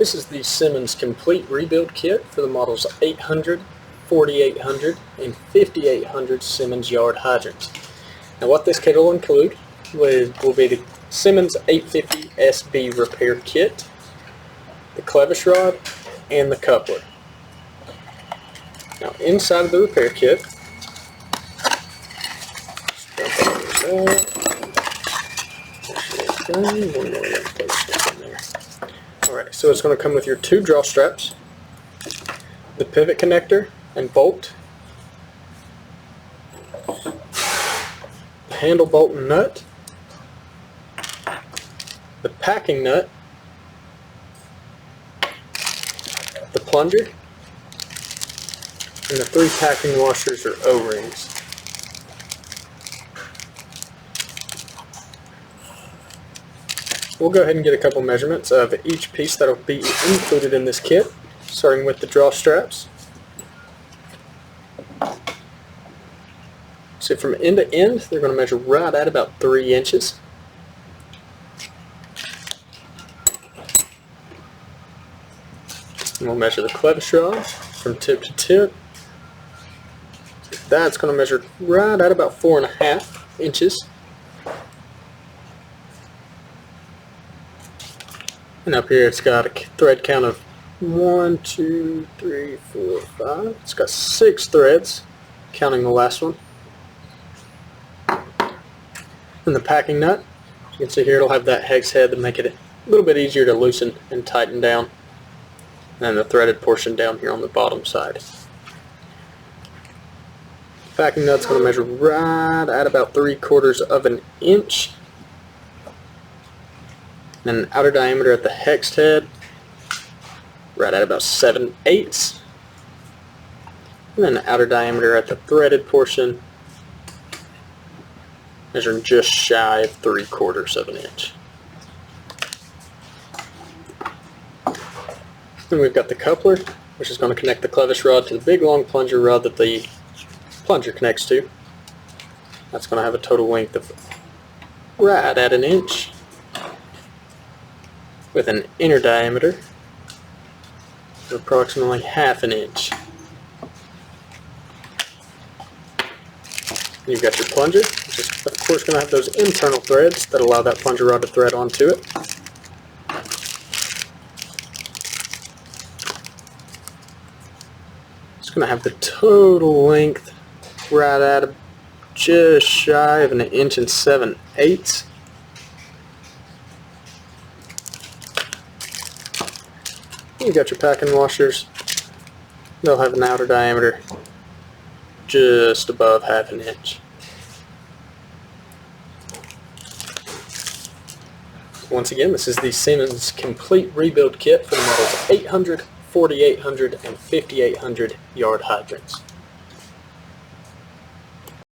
This is the Simmons Complete Rebuild Kit for the models 800, 4800, and 5800 Simmons yard hydrants. Now what this kit will include will be the Simmons 850 SB repair kit, the clevis rod, and the coupler. Now inside of the repair kit, Alright, so it's going to come with your two draw straps, the pivot connector and bolt, the handle bolt and nut, the packing nut, the plunger, and the 3 packing washers or O-rings. We'll go ahead and get a couple measurements of each piece that will be included in this kit, starting with the draw straps. So from end to end, they're going to measure right at about 3 inches. And we'll measure the clevis rod from tip to tip. That's going to measure right at about 4.5 inches. And up here it's got a thread count of 1, 2, 3, 4, 5. It's got 6 threads, counting the last one. And the packing nut, you can see here it'll have that hex head to make it a little bit easier to loosen and tighten down. And then the threaded portion down here on the bottom side. The packing nut's going to measure right at about 3/4 of an inch. And an outer diameter at the hexed head, right at about 7/8. And then an outer diameter at the threaded portion, measuring just shy of 3/4 of an inch. Then we've got the coupler, which is going to connect the clevis rod to the big long plunger rod that the plunger connects to. That's going to have a total length of right at an inch, with an inner diameter of approximately 1/2 inch. You've got your plunger, which is of course going to have those internal threads that allow that plunger rod to thread onto it. It's going to have the total length right at just shy of 1 7/8 inches. You've got your packing washers. They'll have an outer diameter just above 1/2 inch. Once again, this is the Simmons Complete Rebuild Kit for the models 800, 4800, and 5800 yard hydrants.